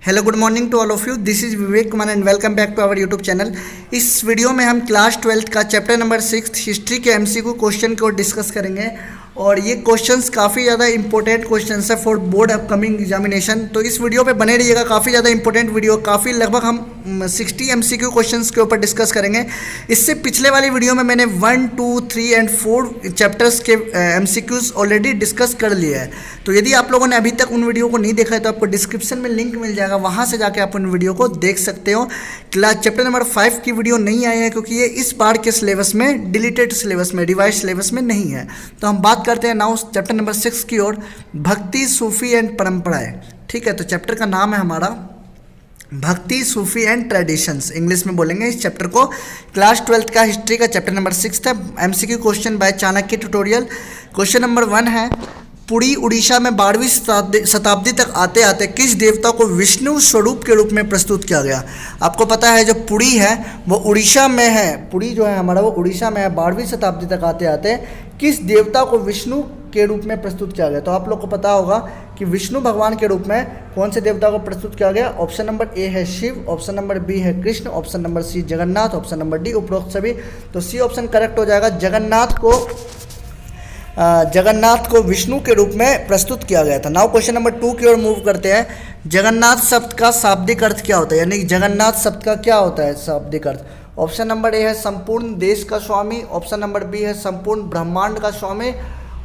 Hello good morning to all of you, this is Vivek Kumar and welcome back to our YouTube channel. इस video में हम class 12th का chapter number 6 history के MCQ question को discuss करेंगे और ये क्वेश्चंस काफ़ी ज़्यादा इंपॉर्टेंट क्वेश्चंस है फॉर बोर्ड अपकमिंग एग्जामिनेशन। तो इस वीडियो पे बने रहिएगा, काफ़ी ज़्यादा इंपॉर्टेंट वीडियो, काफ़ी लगभग हम 60 एमसीक्यू क्वेश्चंस के ऊपर डिस्कस करेंगे। इससे पिछले वाली वीडियो में मैंने 1, 2, 3 एंड 4 चैप्टर्स के एमसीक्यूज़ ऑलरेडी डिस्कस कर लिए हैं। तो यदि आप लोगों ने अभी तक उन वीडियो को नहीं देखा है तो आपको डिस्क्रिप्शन में लिंक मिल जाएगा, वहाँ से जाके आप उन वीडियो को देख सकते हो। क्लास चैप्टर नंबर 5 की वीडियो नहीं आई है क्योंकि ये इस बार के सिलेबस में, डिलीटेड सिलेबस में, रिवाइज सिलेबस में नहीं है। तो हम बात करते हैं नाउ चैप्टर नंबर 6 की ओर, भक्ति, सूफी एंड परंपराएं। ठीक है, तो चैप्टर का नाम है हमारा भक्ति, सूफी एंड ट्रेडिशंस, इंग्लिश में बोलेंगे इस चैप्टर को। क्लास 12th का हिस्ट्री का चैप्टर नंबर 6 है। MCQ question by Chanakya tutorial. Question number 1 है, पुरी उड़ीसा में 12वीं शताब्दी तक आते आते किस देवता को विष्णु स्वरूप के रूप में प्रस्तुत किया गया। आपको पता है जो पुरी है वो उड़ीसा में है, पुरी जो है हमारा वो उड़ीसा में है। 12वीं शताब्दी तक आते आते किस देवता को विष्णु के रूप में प्रस्तुत किया गया। तो आप लोग को पता होगा कि विष्णु भगवान के रूप में कौन से देवता को प्रस्तुत किया गया। ऑप्शन नंबर ए है शिव, ऑप्शन नंबर बी है Krishna, option number C Jagannath, option number D उपरोक्त सभी। तो सी ऑप्शन करेक्ट हो जाएगा। जगन्नाथ को विष्णु के रूप में प्रस्तुत किया गया था। नाउ क्वेश्चन नंबर 2 की ओर मूव करते हैं। जगन्नाथ शब्द का शाब्दिक अर्थ क्या होता है, यानी जगन्नाथ शब्द का क्या होता है शाब्दिक अर्थ। ऑप्शन नंबर ए है संपूर्ण देश का स्वामी, ऑप्शन नंबर बी है संपूर्ण ब्रह्मांड का स्वामी,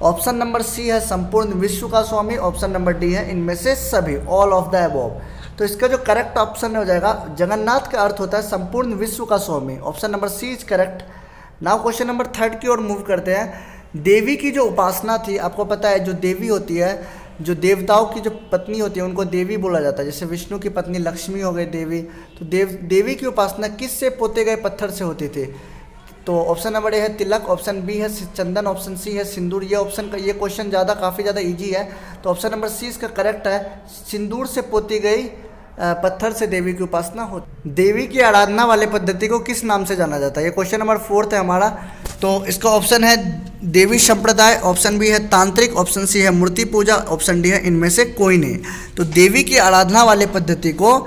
ऑप्शन नंबर सी है संपूर्ण विश्व का स्वामी, ऑप्शन नंबर डी है इनमें से सभी, ऑल ऑफ द अबव। तो इसका जो करेक्ट ऑप्शन हो जाएगा, जगन्नाथ का अर्थ होता है संपूर्ण विश्व का स्वामी। Option number C is correct. Now question number 3 की ओर मूव करते हैं। देवी की जो उपासना थी, आपको पता है जो देवी होती है, जो देवताओं की जो पत्नी होती है उनको देवी बोला जाता है। जैसे विष्णु की पत्नी लक्ष्मी हो गई देवी। तो देवी की उपासना किस से पोते गए पत्थर से होती थी। तो ऑप्शन नंबर ए है तिलक, ऑप्शन बी है चंदन, ऑप्शन सी है सिंदूर। ये ऑप्शन का ये क्वेश्चन काफ़ी ज़्यादा इजी है। तो ऑप्शन नंबर सी इसका करेक्ट है, सिंदूर से पोती गई पत्थर से देवी की उपासना होती। देवी की आराधना वाले पद्धति को किस नाम से जाना जाता है। ये क्वेश्चन नंबर 4 है हमारा। तो इसका ऑप्शन है देवी संप्रदाय, ऑप्शन बी है तांत्रिक, ऑप्शन सी है मूर्ति पूजा, ऑप्शन डी है इनमें से कोई नहीं। तो देवी की आराधना वाले पद्धति को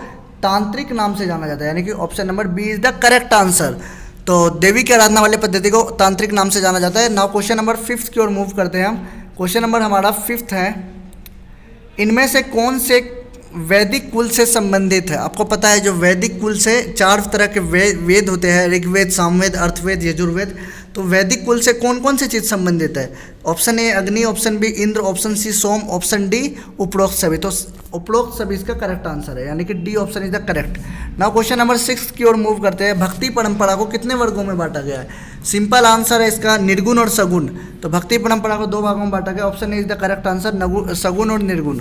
तांत्रिक नाम से जाना जाता है, यानी कि option number B is the correct answer. तो देवी की आराधना वाले पद्धति को तांत्रिक नाम से जाना जाता है। नाउ क्वेश्चन नंबर 5 की ओर मूव करते हैं हम। क्वेश्चन नंबर हमारा 5 है, इनमें से कौन से वैदिक कुल से संबंधित है। आपको पता है जो वैदिक कुल से 4 तरह के वेद होते हैं, ऋग्वेद, सामवेद, अर्थवेद, यजुर्वेद। तो वैदिक कुल से कौन कौन सी चीज़ संबंधित है। Option A Agni, option B Indra, option C Soma, option D उपरोक्त सभी। तो उपरोक्त सभी इसका करेक्ट आंसर है, यानी कि D option is the correct. Now question number 6 की ओर मूव करते हैं। भक्ति परंपरा को कितने वर्गों में बांटा गया है। सिंपल आंसर है इसका निर्गुण और सगुण। तो भक्ति परंपरा को 2 भागों में बांटा गया। Option A is the correct answer, सगुण और निर्गुण।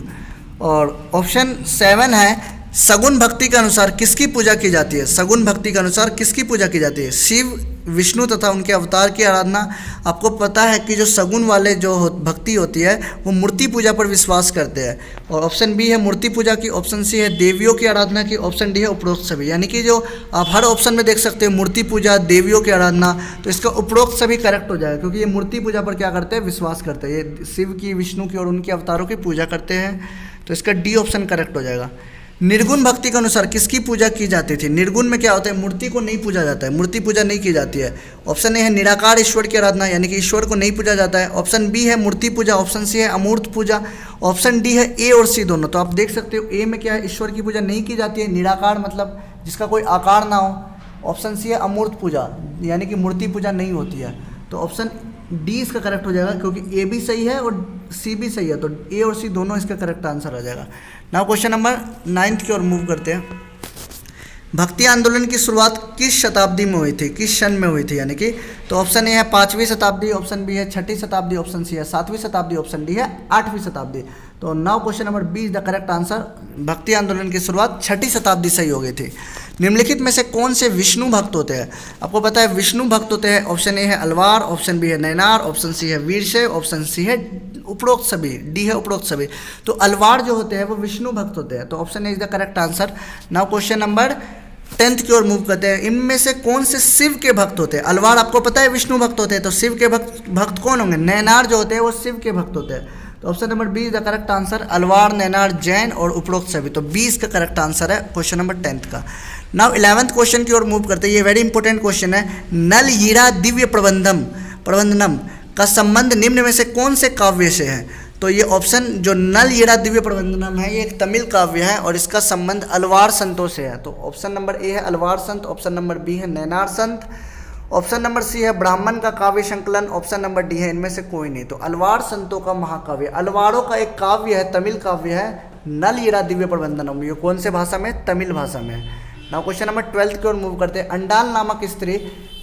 और ऑप्शन 7 है, सगुण भक्ति के अनुसार किसकी पूजा की जाती है। सगुण भक्ति के अनुसार किसकी पूजा की जाती है। शिव, विष्णु तथा उनके अवतार की आराधना। आपको पता है कि जो सगुण वाले जो भक्ति होती है वो मूर्ति पूजा पर विश्वास करते हैं। और ऑप्शन बी है मूर्ति पूजा की, ऑप्शन सी है देवियों की आराधना की, ऑप्शन डी है उपरोक्त सभी। यानी कि जो आप हर ऑप्शन में देख सकते हैं मूर्ति पूजा, देवियों की आराधना, तो इसका उपरोक्त सभी करेक्ट हो जाएगा क्योंकि ये मूर्ति पूजा पर क्या करते हैं, विश्वास करते हैं। ये शिव की, विष्णु की और उनके अवतारों की पूजा करते हैं। तो इसका डी ऑप्शन करेक्ट हो जाएगा। निर्गुण भक्ति के अनुसार किसकी पूजा की जाती थी। निर्गुण में क्या होता है, मूर्ति को नहीं पूजा जाता है, मूर्ति पूजा नहीं की जाती है। ऑप्शन ए है निराकार ईश्वर की आराधना, यानी कि ईश्वर को नहीं पूजा जाता है। ऑप्शन बी है मूर्ति पूजा, ऑप्शन सी है अमूर्त पूजा, ऑप्शन डी है ए और सी दोनों। तो आप देख सकते हो ए में क्या है, ईश्वर की पूजा नहीं की जाती है, निराकार मतलब जिसका कोई आकार ना हो। ऑप्शन सी है अमूर्त पूजा, यानी कि मूर्ति पूजा नहीं होती है। तो ऑप्शन डी इसका करेक्ट हो जाएगा क्योंकि ए भी सही है और सी भी सही है। तो ए और सी दोनों इसका करेक्ट आंसर आ जाएगा। नाउ क्वेश्चन नंबर 9 की ओर मूव करते हैं। भक्ति आंदोलन की शुरुआत किस शताब्दी में हुई थी, किस सन में हुई थी, यानी कि। तो ऑप्शन ए है 5वीं शताब्दी, ऑप्शन बी है 6ठी शताब्दी, ऑप्शन सी है 7वीं शताब्दी, ऑप्शन डी है 8वीं शताब्दी। तो now question number B is the correct answer. भक्ति आंदोलन की शुरुआत 6ठी शताब्दी से ही हो गई थी। निम्नलिखित में से कौन से विष्णु भक्त होते हैं। आपको पता है विष्णु भक्त होते हैं। ऑप्शन ए है अलवार, ऑप्शन बी है नैनार, ऑप्शन सी है वीरशैव, ऑप्शन सी है उपरोक्त सभी, डी है उपरोक्त सभी। तो अलवार जो होते हैं वो विष्णु भक्त होते हैं। तो option A is the correct answer. Now question number 10th की ओर मूव करते हैं। इनमें से कौन से शिव के भक्त होते हैं। अलवार आपको पता है विष्णु भक्त होते हैं, तो शिव के भक्त कौन होंगे। नैनार जो होते हैं वो शिव के भक्त होते हैं। तो option number B is the correct answer, Alvar, Nayanar, Jain और उपरोक्त सभी। तो बी इसका करेक्ट आंसर है क्वेश्चन नंबर 10th का। नाउ 11th क्वेश्चन की ओर मूव करते हैं। ये वेरी इंपॉर्टेंट क्वेश्चन है। नल हीरा दिव्य प्रबंधनम का संबंध निम्न में से कौन से काव्य से है? तो ये ऑप्शन जो नल हीरा दिव्य प्रबंधनम है ये एक तमिल काव्य है और इसका संबंध अलवार संतों से है। तो ऑप्शन नंबर ए है अलवार संत, ऑप्शन नंबर बी है नैनार संत, ऑप्शन नंबर सी है ब्राह्मण का काव्य संकलन, ऑप्शन नंबर डी है इनमें से कोई नहीं। तो अलवार संतों का महाकाव्य, अलवारों का एक काव्य है, तमिल काव्य है नल हीरा दिव्य प्रबंधनम। ये कौन से भाषा में? तमिल भाषा में। नाउ क्वेश्चन नंबर 12 की ओर मूव करते हैं। अंडाल नामक स्त्री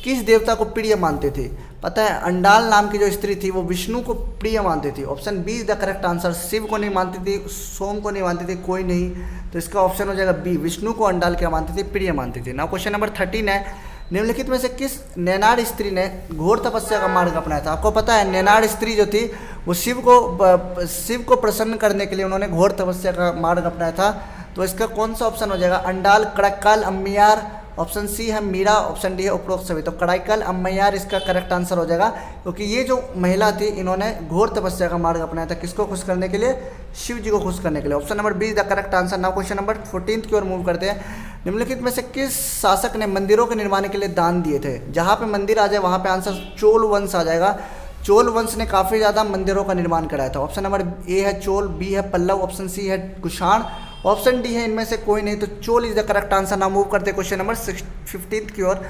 किस देवता को प्रिय मानती थी? पता है अंडाल नाम की जो स्त्री थी वो विष्णु को प्रिय मानती थी। Option B is the correct answer, Shiva को नहीं मानती थी, सोम को नहीं मानती थी, कोई नहीं। तो इसका ऑप्शन हो जाएगा बी, विष्णु को अंडाल क्या मानती थी? प्रिय मानती थी। नाउ क्वेश्चन नंबर 13 है। निम्नलिखित में से किस नैनार स्त्री ने घोर तपस्या का मार्ग अपनाया था? आपको पता है नैनार स्त्री जो थी वो शिव को प्रसन्न करने के लिए उन्होंने घोर तपस्या का मार्ग अपनाया था। तो इसका कौन सा ऑप्शन हो जाएगा? अंडाल, कड़क्काल, अम्मैयार, ऑप्शन सी है मीरा, ऑप्शन डी है उपरोक्त सभी। तो कड़ाइकल अम्मैयार इसका करेक्ट आंसर हो जाएगा क्योंकि ये जो महिला थी इन्होंने घोर तपस्या का मार्ग अपनाया था। किसको खुश करने के लिए? शिव जी को खुश करने के लिए। Option number B is the correct answer. Now question number 14 की ओर मूव करते हैं। निम्नलिखित में से किस शासक ने मंदिरों के निर्माण के लिए दान दिए थे? जहाँ पे मंदिर आ जाए वहाँ पे आंसर चोल वंश आ जाएगा। चोल वंश ने काफ़ी ज़्यादा मंदिरों का निर्माण कराया था। ऑप्शन नंबर ए है चोल, बी है पल्लव, ऑप्शन सी है कुषाण, ऑप्शन डी है इनमें से कोई नहीं। तो Chola is the correct answer. Now move करते हैं क्वेश्चन नंबर 15 की ओर।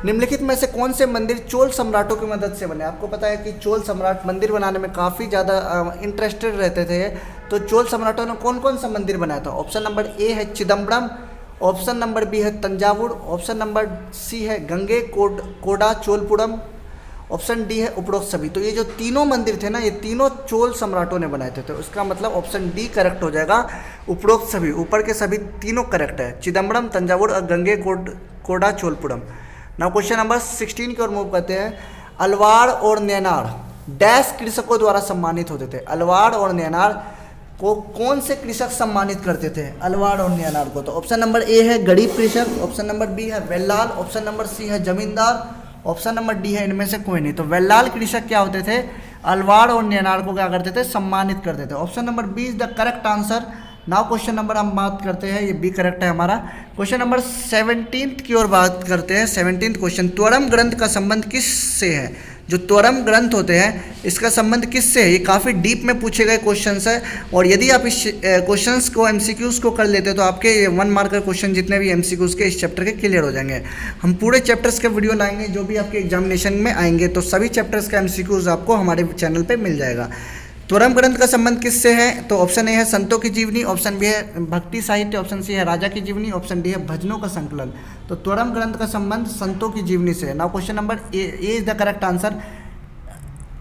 निम्नलिखित में से कौन से मंदिर चोल सम्राटों की मदद से बने? आपको पता है कि चोल सम्राट मंदिर बनाने में काफ़ी ज़्यादा इंटरेस्टेड रहते थे। तो चोल सम्राटों ने कौन कौन सा मंदिर बनाया था? ऑप्शन नंबर ए है चिदम्बरम, ऑप्शन नंबर बी है तंजावुर, ऑप्शन नंबर सी है गंगे कोडा चोलपुरम, ऑप्शन डी है उपरोक्त सभी। तो ये जो तीनों मंदिर थे ना ये तीनों चोल सम्राटों ने बनाए थे। तो उसका मतलब ऑप्शन डी करेक्ट हो जाएगा, उपरोक्त सभी। ऊपर के सभी तीनों करेक्ट है, चिदम्बरम, तंजावुर और गंगे कोडा चोलपुरम। नाउ क्वेश्चन नंबर 16 की ओर मूव करते हैं। अलवार और नैनार डैश कृषकों द्वारा सम्मानित होते थे। अलवार और नैनार को कौन से कृषक सम्मानित करते थे? अलवार और नैनार को। तो ऑप्शन नंबर ए है गरीब कृषक, ऑप्शन नंबर बी है वेल्लाल, ऑप्शन नंबर सी है जमींदार, ऑप्शन नंबर डी है इनमें से कोई नहीं। तो वेल्लाल कृषक क्या होते थे? अलवार और नैनार को क्या करते थे? सम्मानित करते थे। Option number B is the correct answer. Now question number हम बात करते हैं, ये बी करेक्ट है हमारा। क्वेश्चन नंबर 17 की ओर बात करते हैं। 17th क्वेश्चन, त्वरम ग्रंथ का संबंध किस से है? जो त्वरम ग्रंथ होते हैं इसका संबंध किससे है? ये काफ़ी डीप में पूछे गए क्वेश्चंस है और यदि आप इस क्वेश्चंस को एमसीक्यूज़ को कर लेते तो आपके 1 मार्कर क्वेश्चन जितने भी एमसीक्यूज़ के इस चैप्टर के क्लियर हो जाएंगे। हम पूरे चैप्टर्स के वीडियो लाएंगे जो भी आपके एग्जामिनेशन में आएंगे, तो सभी चैप्टर्स का एमसीक्यूज़ आपको हमारे चैनल पर मिल जाएगा। त्वरम ग्रंथ का संबंध किससे है? तो ऑप्शन ए है संतों की जीवनी, ऑप्शन बी है भक्ति साहित्य, ऑप्शन सी है राजा की जीवनी, ऑप्शन डी है भजनों का संकलन। तो त्वरम ग्रंथ का संबंध संतों की जीवनी से है। Now question number A is the correct answer.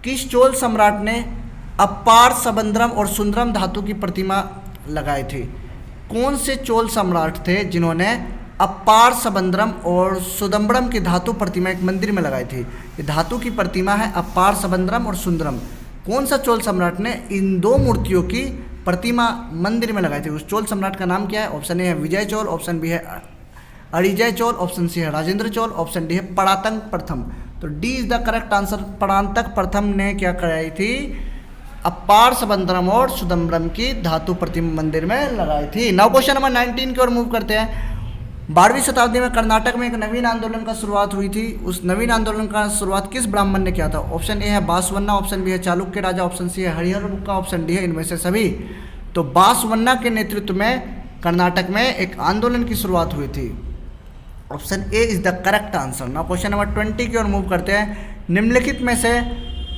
किस चोल सम्राट ने अपार सबंद्रम और सुंदरम धातु की प्रतिमा लगाई थी? कौन से चोल सम्राट थे जिन्होंने अपार सबंद्रम और सुदम्बरम की धातु प्रतिमा एक मंदिर में लगाई थी? ये धातु की प्रतिमा है अपार सबंद्रम और सुंदरम। कौन सा चोल सम्राट ने इन दो मूर्तियों की प्रतिमा मंदिर में लगाई थी? उस चोल सम्राट का नाम क्या है? ऑप्शन ए है विजय चोल, ऑप्शन बी है अरिजय चोल, ऑप्शन सी है राजेंद्र चोल, ऑप्शन डी है परांतक प्रथम। तो D is the correct answer. Parantaka प्रथम ने क्या कराई थी? अपार सबंद्रम और सुदम्बरम की धातु प्रतिमा मंदिर में लगाई थी। नाउ क्वेश्चन नंबर 19 की ओर मूव करते हैं। 12वीं शताब्दी में कर्नाटक में एक नवीन आंदोलन का शुरुआत हुई थी। उस नवीन आंदोलन का शुरुआत किस ब्राह्मण ने किया था? ऑप्शन ए है बासवन्ना, ऑप्शन बी है चालुक्य राजा, ऑप्शन सी है हरिहर बुक्का, ऑप्शन डी है इनमें से सभी। तो बासवन्ना के नेतृत्व में कर्नाटक में एक आंदोलन की शुरुआत हुई थी। Option A is the correct answer. Now question number 20 की ओर मूव करते हैं। निम्नलिखित में से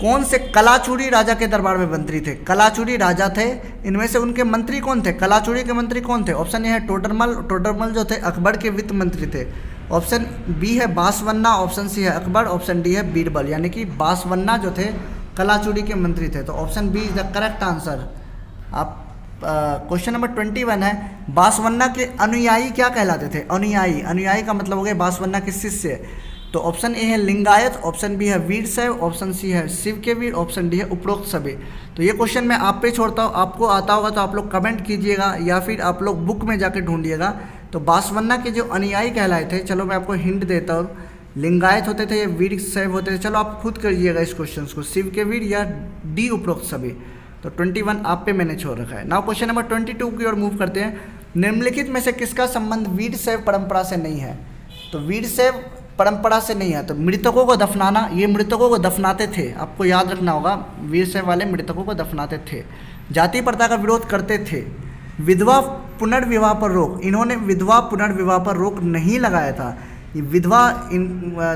कौन से कलाचूरी राजा के दरबार में मंत्री थे? कलाचूरी राजा थे, इनमें से उनके मंत्री कौन थे? कलाचूरी के मंत्री कौन थे? ऑप्शन ए है टोडरमल। टोडरमल जो थे अकबर के वित्त मंत्री थे। ऑप्शन बी है बासवन्ना, ऑप्शन सी है अकबर, ऑप्शन डी है बीरबल। यानी कि बासवन्ना जो थे कलाचूरी के मंत्री थे। तो option B is the correct answer. आप क्वेश्चन नंबर 21 है। बासवन्ना के अनुयायी क्या कहलाते थे? अनुयायी, अनुयायी का मतलब हो गया बासवन्ना के शिष्य। तो ऑप्शन ए है लिंगायत, ऑप्शन बी है वीर शैव, ऑप्शन सी है शिव के वीर, ऑप्शन डी है उपरोक्त सभी। तो ये क्वेश्चन मैं आप पे छोड़ता हूँ, आपको आता होगा तो आप लोग कमेंट कीजिएगा या फिर आप लोग बुक में जाके ढूंढिएगा। तो बासवन्ना के जो अनुयायी कहलाए थे, चलो मैं आपको हिंट देता हूँ, लिंगायत होते थे या वीर शैव होते थे। चलो आप खुद करिएगा इस क्वेश्चन को, शिव के वीर या डी उपरोक्त सभी। तो 21 आप पे मैंने छोड़ रखा है। नाउ क्वेश्चन नंबर 22 की ओर मूव करते हैं। निम्नलिखित में से किसका संबंध वीरशैव परंपरा से नहीं है? तो वीरशैव परंपरा से नहीं है, तो मृतकों को दफनाना, ये मृतकों को दफनाते थे, आपको याद रखना होगा, वीरशैव वाले मृतकों को दफनाते थे। जाति प्रथा का विरोध करते थे। विधवा पुनर्विवाह पर रोक, इन्होंने विधवा पुनर्विवाह पर रोक नहीं लगाया था। ये विधवा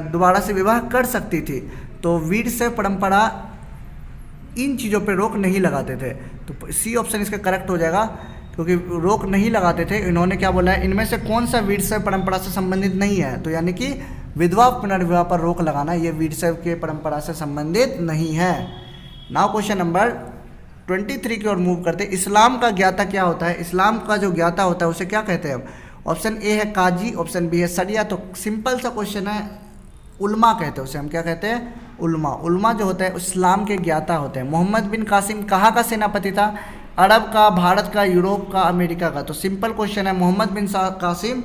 दोबारा से विवाह कर सकती थी, तो वीरशैव परंपरा इन चीज़ों पे रोक नहीं लगाते थे। तो सी ऑप्शन इसका करेक्ट हो जाएगा, क्योंकि रोक नहीं लगाते थे। इन्होंने क्या बोला है, इनमें से कौन सा वीरशैव परंपरा से संबंधित नहीं है? तो यानी कि विधवा पुनर्विवाह पर रोक लगाना ये वीरशैव के परंपरा से संबंधित नहीं है। नाउ क्वेश्चन नंबर 23 की ओर मूव करते हैं। इस्लाम का ज्ञाता क्या होता है? इस्लाम का जो ज्ञाता होता है उसे क्या कहते हैं? ऑप्शन ए है काजी, ऑप्शन बी है सरिया। तो सिंपल सा क्वेश्चन है, उल्मा कहते हैं उसे, हम क्या कहते हैं? उल्मा। उल्मा जो होता है इस्लाम के ज्ञाता होते हैं। मोहम्मद बिन कासिम कहाँ का सेनापति था? अरब का, भारत का, यूरोप का, अमेरिका का। तो सिंपल क्वेश्चन है, मोहम्मद बिन कासिम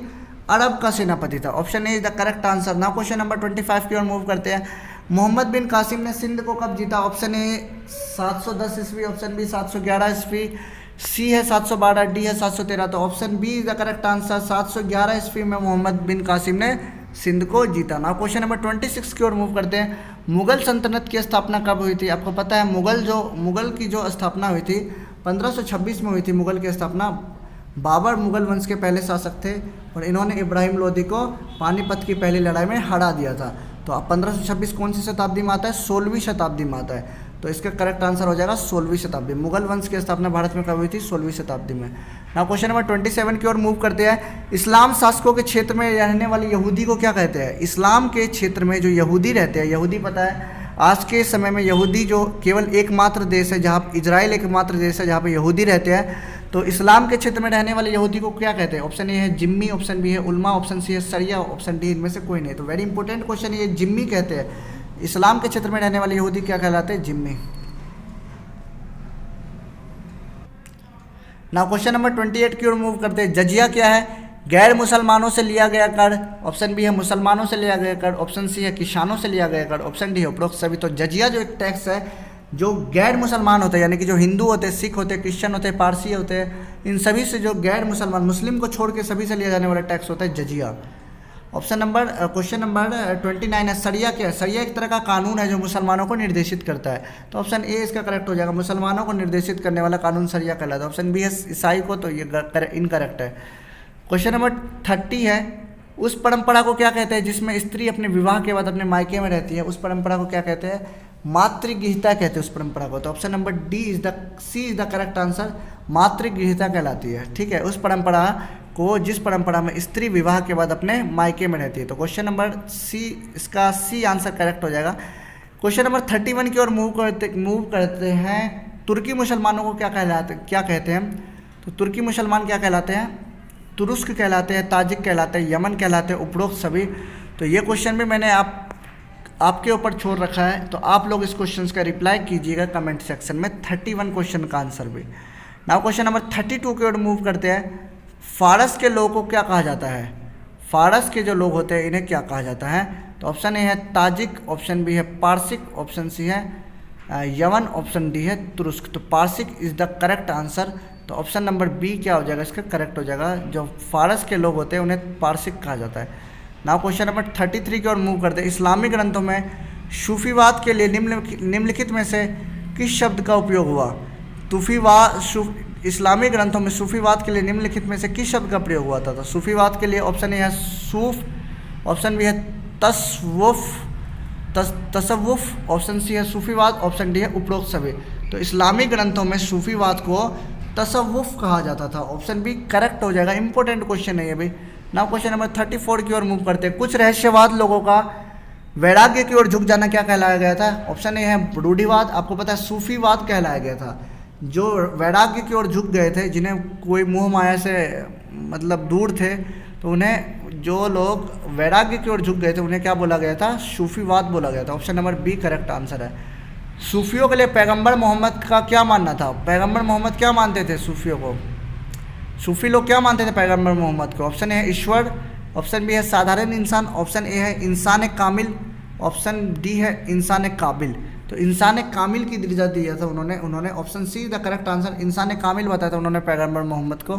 अरब का सेनापति था। Option A is the correct answer. Now question number 25 की ओर मूव करते हैं। मोहम्मद बिन कासिम ने सिंध को कब जीता? ऑप्शन ए 710 ईस्वी, ऑप्शन बी 711 ईस्वी, सी है 712, डी है 713। तो option B is the correct answer. 711 ईस्वी में मोहम्मद बिन कासिम ने सिंध को जीता। नाउ क्वेश्चन नंबर 26 की ओर मूव करते हैं। मुगल सल्तनत की स्थापना कब हुई थी? आपको पता है मुगल की जो स्थापना हुई थी 1526 में हुई थी। मुगल की स्थापना, बाबर मुगल वंश के पहले शासक थे और इन्होंने इब्राहिम लोदी को पानीपत की पहली लड़ाई में हरा दिया था। तो अब 1526 कौन सी शताब्दी में आता है? 16वीं शताब्दी में आता है। तो इसका करेक्ट आंसर हो जाएगा 16वीं शताब्दी। मुगल वंश की स्थापना भारत में कब हुई थी? 16वीं शताब्दी में। नाउ क्वेश्चन नंबर 27 की ओर मूव करते हैं। इस्लाम शासकों के क्षेत्र में रहने वाले यहूदी को क्या कहते हैं? इस्लाम के क्षेत्र में जो यहूदी रहते हैं, यहूदी पता है आज के समय में यहूदी जो केवल एकमात्र देश है जहाँ इजराइल एकमात्र देश है जहाँ पे यहूदी रहते हैं। तो इस्लाम के क्षेत्र में रहने वाले यहूदी को क्या कहते हैं? ऑप्शन ए है जिम्मी, ऑप्शन बी है उल्मा, ऑप्शन सी है सरिया, ऑप्शन डी इनमें से कोई नहीं। तो वेरी इंपॉर्टेंट क्वेश्चन ये जिम्मी कहते हैं। इस्लाम के क्षेत्र में रहने वाले यहूदी क्या कहलाते हैं? जिम्मी। नाउ क्वेश्चन नंबर 28 की ओर मूव करते हैं। जजिया क्या है? गैर मुसलमानों से लिया गया कर। ऑप्शन बी है मुसलमानों से लिया गया कर, ऑप्शन सी है किसानों से लिया गया कर, ऑप्शन डी है उपरोक्त सभी। तो जजिया जो एक टैक्स है जो गैर मुसलमान होते हैं, यानी कि जो हिंदू होते हैं, सिख होते हैं, क्रिश्चियन होते हैं, पारसी होते हैं, इन सभी से जो गैर मुसलमान, मुस्लिम को छोड़ के सभी से लिया जाने वाला टैक्स होता है जजिया। क्वेश्चन नंबर 29 है। सरिया क्या है? सरिया एक तरह का कानून है जो मुसलमानों को निर्देशित करता है। तो ऑप्शन ए इसका करेक्ट हो जाएगा। मुसलमानों को निर्देशित करने वाला कानून सरिया कहलाता है। ऑप्शन बी है ईसाई को, तो ये इनकरेक्ट है। क्वेश्चन नंबर 30 है। उस परंपरा को क्या कहते हैं जिसमें स्त्री अपने विवाह के बाद अपने मायके में रहती है? उस परंपरा को क्या कहते हैं? मातृगृहिता कहते हैं उस परंपरा को। तो option number C is the correct answer. मातृगृहिता कहलाती है। ठीक है, उस परंपरा को जिस परंपरा में स्त्री विवाह के बाद अपने मायके में रहती है। तो क्वेश्चन नंबर सी, इसका सी आंसर करेक्ट हो जाएगा। क्वेश्चन नंबर 31 की ओर मूव करते हैं। तुर्की मुसलमानों को क्या कहते हैं? तो तुर्की मुसलमान क्या कहलाते हैं? तुरुस्क कहलाते हैं, ताजिक कहलाते हैं, यमन कहलाते हैं, उपरोक्त सभी। तो ये क्वेश्चन भी मैंने आपके ऊपर छोड़ रखा है, तो आप लोग इस क्वेश्चन का रिप्लाई कीजिएगा कमेंट सेक्शन में। 31 क्वेश्चन का आंसर भी। नाउ क्वेश्चन नंबर 32 की ओर मूव करते हैं। फारस के लोगों को क्या कहा जाता है? फारस के जो लोग होते हैं इन्हें क्या कहा जाता है? तो ऑप्शन ए है ताजिक, ऑप्शन बी है पारसिक, ऑप्शन सी है यमन, ऑप्शन डी है तुरुस्क। तो Parsik is the correct answer. तो ऑप्शन नंबर बी क्या हो जाएगा? इसका करेक्ट हो जाएगा। जो फारस के लोग होते हैं उन्हें पारसिक कहा जाता है। नाउ क्वेश्चन नंबर 33 की ओर मूव करते हैं। इस्लामी ग्रंथों में सूफीवाद के लिए निम्नलिखित में से किस शब्द का उपयोग हुआ? इस्लामी ग्रंथों में सूफीवाद के लिए निम्नलिखित में से किस शब्द का प्रयोग हुआ था? तो सूफीवाद के लिए ऑप्शन ए है सूफ, ऑप्शन बी है तसव्वुफ, ऑप्शन सी है सूफीवाद, ऑप्शन डी है उपरोक्त सभी। तो इस्लामी ग्रंथों में सूफीवाद को तसव्वुफ कहा जाता था। ऑप्शन बी करेक्ट हो जाएगा। इंपॉर्टेंट क्वेश्चन है ये भी। नाउ क्वेश्चन नंबर 34 की ओर मूव करते हैं। कुछ रहस्यवाद लोगों का वैराग्य की ओर झुक जाना क्या कहलाया गया था? ऑप्शन ए है रूढ़िवाद, आपको पता है सूफीवाद कहलाया गया था। जो वैराग्य की ओर झुक गए थे, जिन्हें कोई मोह माया से मतलब दूर थे, तो उन्हें जो लोग वैराग्य की ओर झुक गए थे उन्हें क्या बोला गया था? सूफीवाद बोला गया था। Option number B correct answer है। सूफियों के लिए पैगंबर मोहम्मद का क्या मानना था? पैगंबर मोहम्मद क्या मानते थे सूफियों को? सूफी लोग क्या मानते थे पैगंबर मोहम्मद को? ऑप्शन ए है ईश्वर, ऑप्शन बी है साधारण इंसान, ऑप्शन ए है इंसान कामिल, ऑप्शन डी है इंसान काबिल। तो इंसान कामिल की दर्जा दिया था उन्होंने option see the correct answer, इंसान कामिल बताया था उन्होंने पैगंबर मोहम्मद को।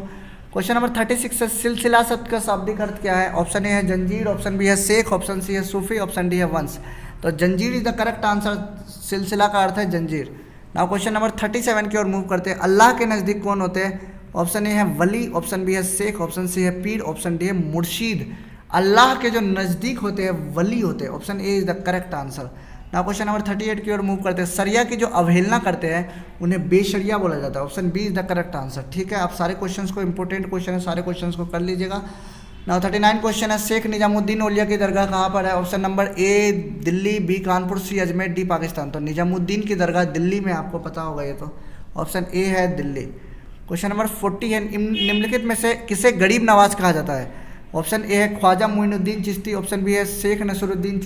क्वेश्चन नंबर 36 है, सिलसिला शब्द का शाब्दिक अर्थ क्या है? ऑप्शन ए है जंजीर, ऑप्शन बी है शेख, ऑप्शन सी है सूफी, ऑप्शन डी है वंश। तो जंजीर इज द करेक्ट आंसर, सिलसिला का अर्थ है जंजीर। नाउ क्वेश्चन नंबर 37 की ओर मूव करते हैं। अल्लाह के नज़दीक कौन होते हैं? ऑप्शन ए है वली, ऑप्शन बी है शेख, ऑप्शन सी है पीर, ऑप्शन डी है मुर्शीद। अल्लाह के जो नज़दीक होते हैं वली होते हैं, option A is the correct answer. Now question number 38 की ओर मूव करते हैं। सरिया की जो अवहेलना करते हैं उन्हें बेशरिया बोला जाता है, option B is the correct answer. ठीक है, आप सारे क्वेश्चंस को, इंपॉर्टेंट क्वेश्चन है, सारे क्वेश्चंस को कर लीजिएगा। नाउ 39 क्वेश्चन है, शेख निजामुद्दीन औलिया की दरगाह कहाँ पर है? Option number A Delhi, B Kanpur, C Ajmer, D Pakistan. तो निजामुद्दीन की दरगाह दिल्ली में, आपको पता होगा ये तो, ऑप्शन ए है दिल्ली। क्वेश्चन नंबर 40 है, निम्नलिखित में से किसे गरीब नवाज कहा जाता है? ऑप्शन ए है ख्वाजा मोइनुद्दीन चिश्ती, ऑप्शन बी है शेख नसरुद्दीन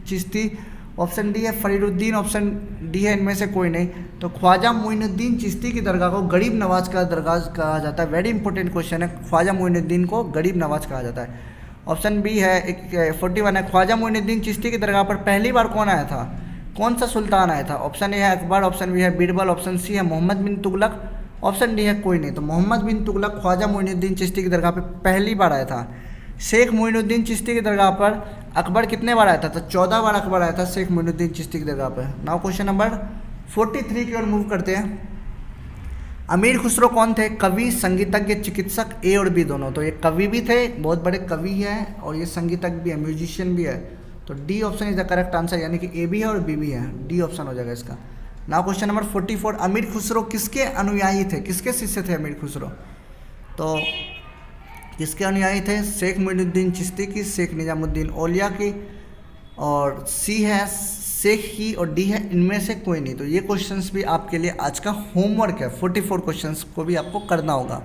चिश्ती, ऑप्शन डी है फरीदुद्दीन, ऑप्शन डी है इनमें से कोई नहीं। तो ख्वाजा मोइनुद्दीन चिश्ती की दरगाह को गरीब नवाज का दरगाह कहा जाता है। वेरी इंपॉर्टेंट क्वेश्चन है, ख्वाजा मोइनुद्दीन को गरीब नवाज कहा जाता है। ऑप्शन बी है 41 है, ख्वाजा मोइनुद्दीन चिश्ती की दरगाह पर पहली बार कौन आया था? कौन सा सुल्तान आया था? ऑप्शन ए है अकबर, ऑप्शन बी है बीरबल, ऑप्शन सी है मोहम्मद बिन तुगलक, ऑप्शन डी है कोई नहीं। तो मोहम्मद बिन तुगलक ख्वाजा मोइनुद्दीन चिश्ती की दरगाह पर पहली बार आया था। शेख मोइनुद्दीन चिश्ती की दरगाह पर अकबर कितने बार आया था? तो 14 बार अकबर आया था शेख मोइनुद्दीन चिश्ती की दरगाह पर। नाउ क्वेश्चन नंबर 43 की ओर मूव करते हैं। अमीर खुसरो कौन थे? कवि, संगीतज्ञ, चिकित्सक, ए और बी दोनों। तो ये कवि भी थे, बहुत बड़े कवि हैं, और ये संगीतज्ञ भी है, म्यूजिशियन भी है। तो D option is the correct answer, यानी कि ए भी है और बी भी है, डी ऑप्शन हो जाएगा इसका। नाउ क्वेश्चन नंबर 44, अमीर खुसरो किसके अनुयायी थे, किसके शिष्य थे अमीर खुसरो? तो किसके अनुयायी थे? शेख मोइनुद्दीन चिश्ती की, शेख निजामुद्दीन औलिया की, और सी है शेख की, और डी है इनमें से कोई नहीं। तो ये क्वेश्चंस भी आपके लिए आज का होमवर्क है, 44 क्वेश्चंस को भी आपको करना होगा।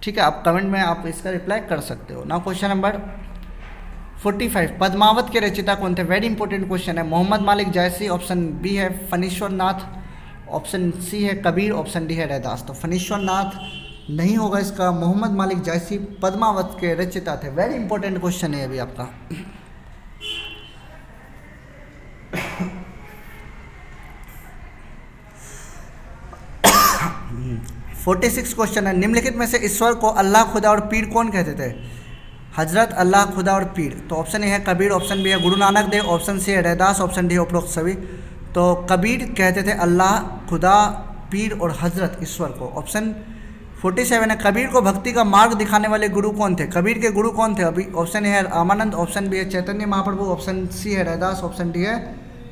ठीक है, आप कमेंट में आप इसका रिप्लाई कर सकते हो। नाउ क्वेश्चन नंबर 45, पद्मावत के रचयिता कौन थे? वेरी इंपॉर्टेंट क्वेश्चन है। मोहम्मद मालिक जायसी, ऑप्शन बी है फणीश्वर नाथ, ऑप्शन सी है कबीर, ऑप्शन डी है रैदास। तो फणीश्वर नाथ नहीं होगा इसका, मोहम्मद मालिक जायसी पद्मावत के रचयिता थे। वेरी इंपॉर्टेंट क्वेश्चन है अभी आपका। 46 क्वेश्चन है, निम्नलिखित में से ईश्वर को अल्लाह, खुदा और पीर कौन कहते थे? हजरत, अल्लाह, खुदा और पीर। तो ऑप्शन ए है कबीर, ऑप्शन बी है गुरु नानक देव, ऑप्शन सी है रैदास, ऑप्शन डी है उपरोक्त सभी। तो कबीर कहते थे अल्लाह, खुदा, पीर और हजरत, ईश्वर को। ऑप्शन 47 है, कबीर को भक्ति का मार्ग दिखाने वाले गुरु कौन थे? कबीर के गुरु कौन थे? अभी ऑप्शन ए है रामानंद, ऑप्शन बी है चैतन्य महाप्रभु, ऑप्शन सी है रैदास, ऑप्शन डी है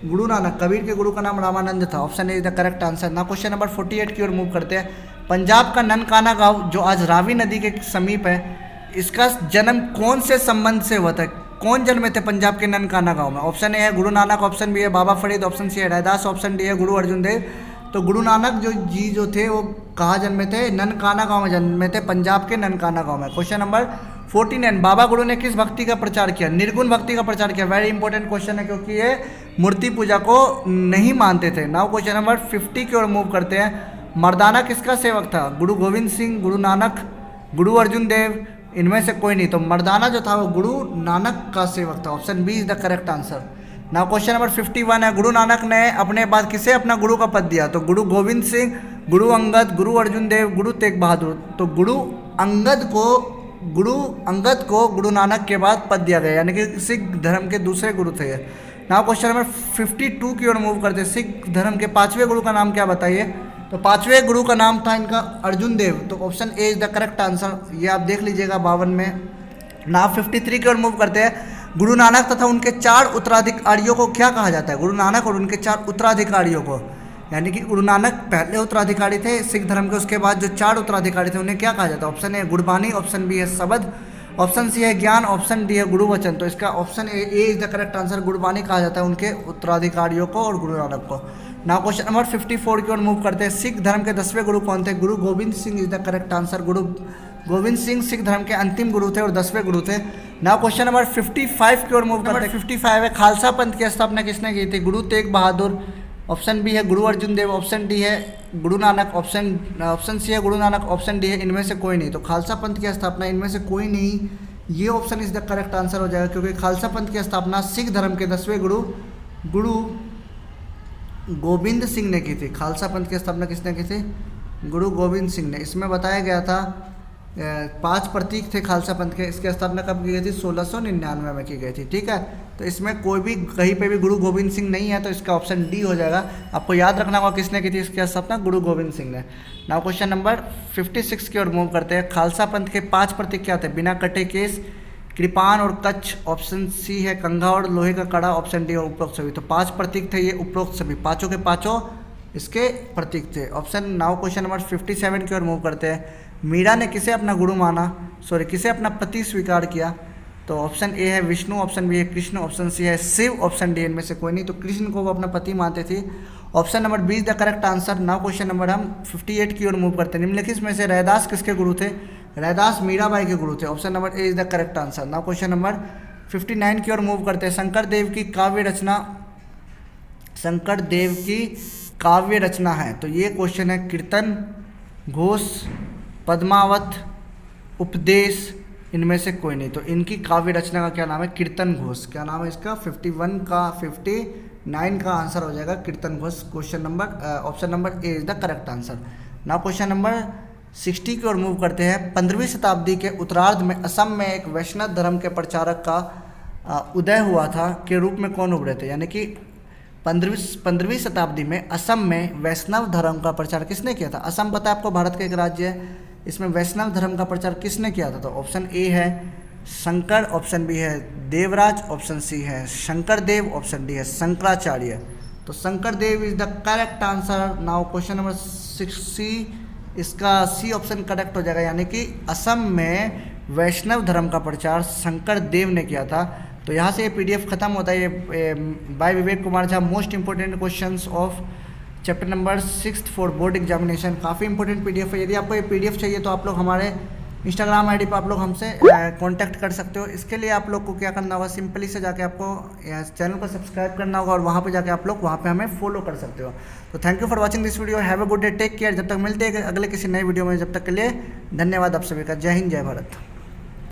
गुरु नानक। कबीर के गुरु का नाम रामानंद था, option A is the correct answer. ना क्वेश्चन नंबर 48 की ओर मूव करते हैं। पंजाब का ननकाना गांव जो आज रावी नदी के समीप है, इसका जन्म कौन से संबंध से हुआ था? कौन जन्मे थे पंजाब के ननकाना गांव में? ऑप्शन ए है गुरु नानक, ऑप्शन बी है बाबा फरीद, ऑप्शन सी है रैदास, ऑप्शन डी है गुरु अर्जुन देव। तो गुरु नानक जो थे वो कहाँ जन्मे थे? ननकाना गांव में जन्मे थे, पंजाब के ननकाना गांव में। क्वेश्चन नंबर 49, बाबा गुरु ने किस भक्ति का प्रचार किया? निर्गुण भक्ति का प्रचार किया। वेरी इंपॉर्टेंट क्वेश्चन है, क्योंकि ये मूर्ति पूजा को नहीं मानते थे। नाउ क्वेश्चन नंबर 50 की ओर मूव करते हैं। मर्दाना किसका सेवक था? गुरु गोविंद सिंह, गुरु नानक, गुरु अर्जुन देव, इनमें से कोई नहीं। तो मर्दाना जो था वो गुरु नानक का सेवक था, option B is the correct answer. Now question number 51 है, गुरु नानक ने अपने बाद किसे अपना गुरु का पद दिया? तो गुरु गोविंद सिंह, गुरु अंगद, गुरु अर्जुन देव, गुरु तेग बहादुर। तो गुरु अंगद को गुरु नानक के बाद पद दिया गया, यानी कि सिख धर्म के दूसरे गुरु थे। नाउ क्वेश्चन नंबर 52 की ओर मूव करते हैं। सिख धर्म के 5वें गुरु का नाम क्या बताइए? तो 5वें गुरु का नाम था इनका अर्जुन देव। तो option A is the correct answer, ये आप देख लीजिएगा 52 में। नाउ 53 की ओर मूव करते हैं। गुरु नानक तथा उनके 4 उत्तराधिकारियों को क्या कहा जाता है? गुरु नानक और उनके 4 उत्तराधिकारियों को, यानी कि गुरु नानक पहले उत्तराधिकारी थे सिख धर्म के, उसके बाद जो 4 उत्तराधिकारी थे उन्हें क्या कहा जाता है? Option A Gurbani, option B है शबद, ऑप्शन सी है ज्ञान, ऑप्शन डी है गुरु वचन। तो इसका option A is the correct answer, Gurbani कहा जाता है उनके उत्तराधिकारियों को और गुरु नानक को। नाउ क्वेश्चन नंबर 54 की ओर मूव करते हैं। सिख धर्म के 10वें गुरु कौन थे? गुरु Govind Singh is the correct answer. गुरु गोविंद सिंह सिख धर्म के अंतिम गुरु थे और 10वें गुरु थे। नाउ क्वेश्चन नंबर 55 की ओर मूव करते हैं। 55 है, खालसा पंथ की स्थापना किसने की थी? गुरु तेग बहादुर, ऑप्शन बी है गुरु अर्जुन देव, ऑप्शन डी है गुरु नानक, ऑप्शन सी है गुरु नानक, ऑप्शन डी है इनमें से कोई नहीं। तो खालसा पंथ की स्थापना इनमें से कोई नहीं, ये option is the correct answer हो जाएगा, क्योंकि खालसा पंथ की स्थापना सिख धर्म के 10वें गुरु गोविंद सिंह ने की थी। खालसा पंथ की स्थापना किसने की थी? गुरु गोविंद सिंह ने। इसमें बताया गया था 5 प्रतीक थे खालसा पंथ के। इसकी स्थापना कब की गई थी? 1699 में की गई थी। ठीक है, तो इसमें कोई भी कहीं पे भी गुरु गोविंद सिंह नहीं है, तो इसका ऑप्शन डी हो जाएगा। आपको याद रखना होगा किसने की थी इसकी स्थापना? गुरु गोविंद सिंह ने। नाउ क्वेश्चन नंबर 56 की ओर मूव करते हैं। खालसा पंथ के 5 प्रतीक क्या थे? बिना कटे केस, कृपान और कच्छ, ऑप्शन सी है कंघा और लोहे का कड़ा, ऑप्शन डी और उपरोक्त सभी। तो 5 प्रतीक थे ये, उपरोक्त सभी, पाँचों के पाँचों इसके प्रतीक थे। ऑप्शन नाउ क्वेश्चन नंबर 57 की ओर मूव करते हैं। मीरा ने किसे अपना गुरु माना, किसे अपना पति स्वीकार किया? तो ऑप्शन ए है विष्णु, ऑप्शन बी है कृष्ण, ऑप्शन सी है शिव, ऑप्शन डी इनमें से कोई नहीं। तो कृष्ण को वो अपना पति मानते थे। Option number B is the correct answer. Now question number हम 58 की ओर मूव करते हैं। निम्नलिखित में से रैदास किसके गुरु थे? रैदास मीराबाई के गुरु थे। Option number A is the correct answer. Now question number 59 की ओर मूव करते हैं। शंकर देव की काव्य रचना है। तो ये क्वेश्चन है कीर्तन, घोष, पद्मावत, उपदेश, इनमें से कोई नहीं। तो इनकी काव्य रचना का क्या नाम है? कीर्तन घोष। क्या नाम है इसका? 59 का आंसर हो जाएगा कीर्तन Ghosh. Question number option number A is the correct answer. Now question number 60 की ओर मूव करते हैं। 15वीं शताब्दी के उत्तरार्ध में असम में एक वैष्णव धर्म के प्रचारक का उदय हुआ था के रूप में कौन उभरे थे? यानी कि 15वीं शताब्दी में असम में वैष्णव धर्म का प्रचार किसने किया था? असम पता है आपको भारत का एक राज्य है। इसमें वैष्णव धर्म का प्रचार किसने किया था? तो ऑप्शन ए है शंकर, ऑप्शन बी है देवराज, ऑप्शन सी है शंकर देव, ऑप्शन डी है शंकराचार्य। तो Shankar Dev is the correct answer. Now question number 60, इसका सी ऑप्शन करेक्ट हो जाएगा। यानी कि असम में वैष्णव धर्म का प्रचार शंकर देव ने किया था। तो यहाँ से ये PDF खत्म होता है। ये by Vivek Kumar Jha most important questions of chapter number 6 for board examination. काफ़ी इंपॉर्टेंट PDF है। यदि आपको ये PDF चाहिए तो आप लोग हमारे इंस्टाग्राम ID पर आप लोग हमसे कांटेक्ट कर सकते हो। इसके लिए आप लोग को क्या करना होगा? सिंपली से जाके आपको चैनल को सब्सक्राइब करना होगा और वहाँ पे जाके आप लोग वहाँ पे हमें फॉलो कर सकते हो। तो thank you for watching this video. Have a good day, take care. जब तक मिलते हैं अगले किसी नए वीडियो में, जब तक के लिए धन्यवाद आप सभी का। जय हिंद, जय भारत।